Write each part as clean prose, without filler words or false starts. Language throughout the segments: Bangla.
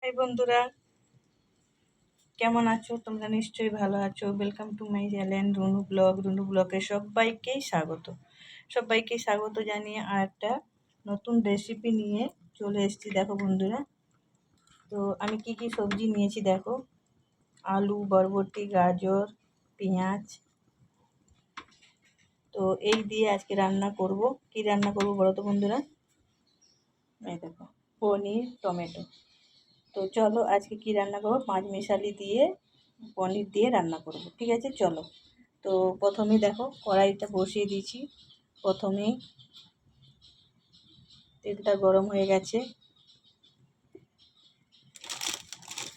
হাই বন্ধুরা, কেমন আছো? তোমরা নিশ্চয়ই ভালো আছো। Welcome to my channel Runu ব্লগে সবাইকেই স্বাগত জানিয়ে আর একটা নতুন রেসিপি নিয়ে চলে এসেছি। দেখো বন্ধুরা, তো আমি কি কি সবজি নিয়েছি দেখো। আলু, বরবটি, গাজর, পেঁয়াজ। তো এই দিয়ে আজকে রান্না করব। কি রান্না করব বলো তো বন্ধুরা? এই দেখো, পনির টমেটো। তো চলো আজকে কি রান্না করবো, পাঁচ মিশালি দিয়ে পনির দিয়ে রান্না করব। ঠিক আছে, চলো। তো প্রথমেই দেখো কড়াইটা বসিয়ে দিয়েছি। প্রথমেই তেলটা গরম হয়ে গেছে,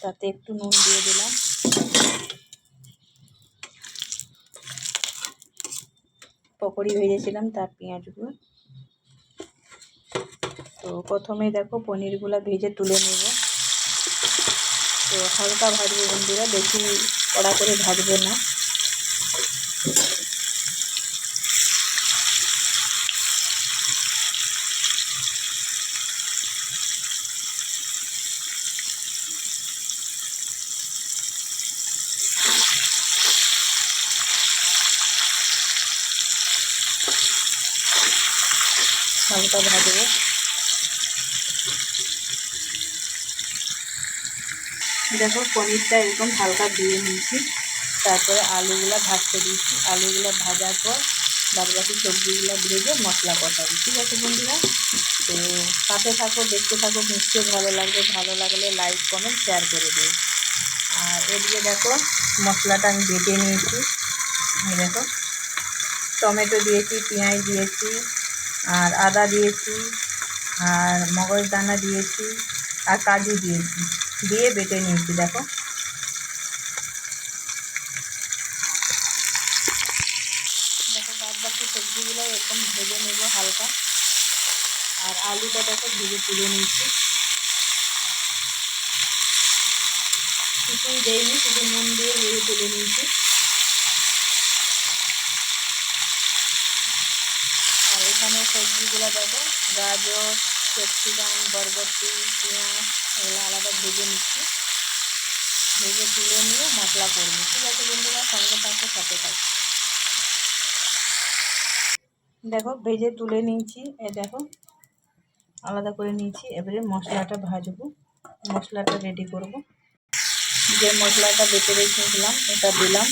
তাতে একটু নুন দিয়ে দিলাম। পকোড়ি ভেজেছিলাম তার পেঁয়াজগুলো। তো প্রথমেই দেখো পনিরগুলো ভেজে তুলে নেব। তো হালকা ভাজবো বন্ধুরা, বেশি কড়া করে ভাজবো না। হালকা ভাজবো। দেখো পনিরটা এরকম হালকা দিয়ে নিয়েছি, তারপরে আলুগুলো ভাজতে দিয়েছি। আলুগুলো ভাজার পর বাদবাকি সবজিগুলো ভেজে মশলা কষাবো। ঠিক আছে বন্ধুরা, তো সাথে থাকো, দেখতে থাকো, নিশ্চয়ই ভালো লাগবে। ভালো লাগলে লাইক কমেন্ট শেয়ার করে দিও। আর এদিকে দেখো মশলাটা আমি বেটে নিয়েছি। দেখো টমেটো দিয়েছি, পেঁয়াজ দিয়েছি, আর আদা দিয়েছি, আর মগজদানা দিয়েছি, আর কাজু দিয়েছি, দিয়ে বেটে নিয়েছি। দেখো দেখো বাদ বাকি সবজিগুলো এরকম ভেজে নেব হালকা। আর আলুটা দেখো ভেজে তুলে নিয়েছি, কিছুই দেয়নি, শুধু নুন দিয়ে ভেজে তুলে নিয়েছি। আর এখানে সবজিগুলো দেখো, গাজর, ক্যাপসিকাম, বরবটি, পেঁয়াজ এগুলো আলাদা ভেজে নিচ্ছি। ভেজে তুলে নিয়ে মশলা করবো। ঠিক আছে বন্ধুরা, সঙ্গে থাকো, সাথে থাকো। দেখো ভেজে তুলে নিয়েছি, দেখো আলাদা করে নিয়েছি। এবারে মশলাটা ভাজবো, মশলাটা রেডি করব। যে মশলাটা বেটে রেখেছিলাম এটা দিলাম।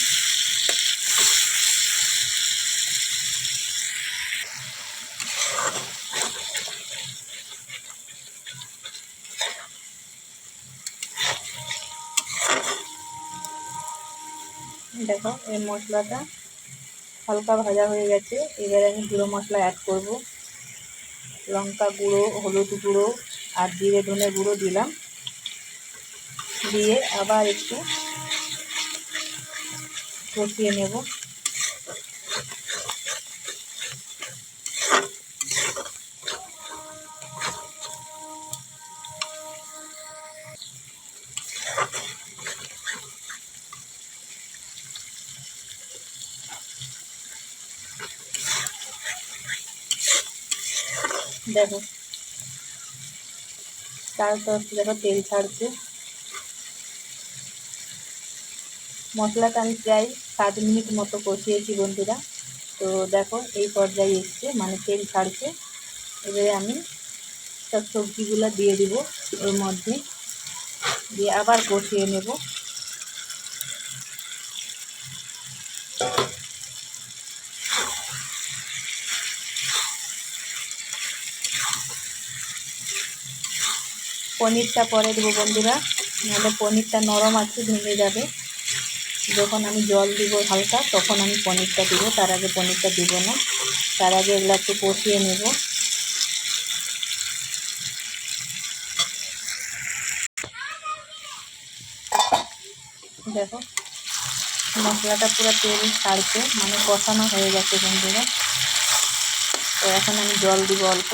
দেখো এই মশলাটা হালকা ভাজা হয়ে গেছে। এবারে আমি গুঁড়ো মশলা অ্যাড করব। লঙ্কা গুঁড়ো, হলুদ গুঁড়ো আর জিরে ধনে গুঁড়ো দিলাম। দিয়ে আবার একটু কষিয়ে নেব। দেখো তারপর দেখো তেল ছাড়ছে। মশলাটা আমি প্রায় 7 মিনিট মতো কষিয়েছি বন্ধুরা। তো দেখো এই পর্যায়ে এসছে, মানে তেল ছাড়ছে। এবারে আমি সব সবজিগুলো দিয়ে দিব এর মধ্যে, দিয়ে আবার কষিয়ে নেব। পনিরটা পরে দেবো বন্ধুরা, নাহলে পনিরটা নরম আছে, ভেঙে যাবে। যখন আমি জল দিব হালকা তখন আমি পনিরটা দিব, তার আগে পনিরটা দিব না। তার আগে এগুলো একটু কষিয়ে নেব। দেখো মশলাটা পুরো তেল ছাড়ছে, মানে কষানো হয়ে গেছে বন্ধুরা। তো এখন আমি জল দিব অল্প,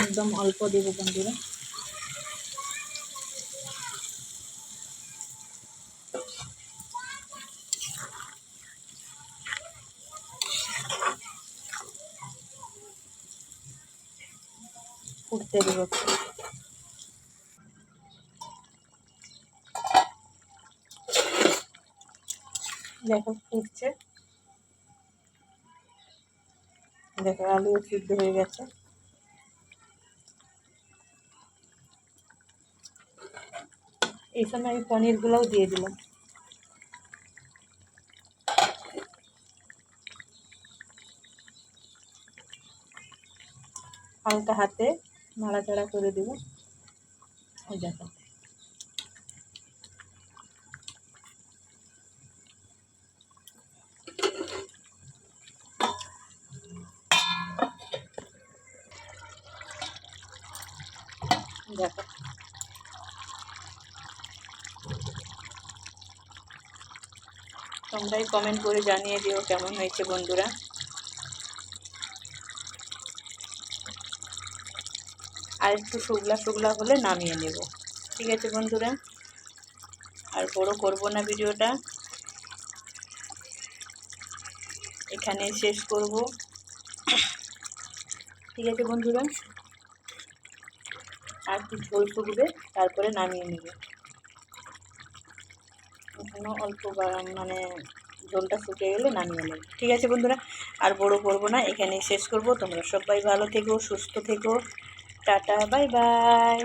একদম অল্প দেব বন্ধুরা। ফুটতে দেবো। দেখো ফুটছে, দেখো আলু সিদ্ধ হয়ে গেছে। এই সময় আমি পনিরগুলোও দিয়ে দিলাম। হালকা হাতে নাড়াচাড়া করে দেবো। ওই দেখো দেখো তোমরাই কমেন্ট করে জানিয়ে দিও কেমন হয়েছে বন্ধুরা। আর একটু শুকলা শুকলা হলে নামিয়ে নেব। ঠিক আছে বন্ধুরা, আর বড় করব না ভিডিওটা, এখানে শেষ করব। ঠিক আছে বন্ধুরা, আর একটু ঝোল শুকবে, তারপরে নামিয়ে নেব। এখনও অল্প মানে ঝোলটা শুকিয়ে গেলে নামিয়ে নেব। ঠিক আছে বন্ধুরা, আর বড় করব না, এখানেই শেষ করব। তোমরা সবাই ভালো থেকো, সুস্থ থেকো। Tata, bye bye.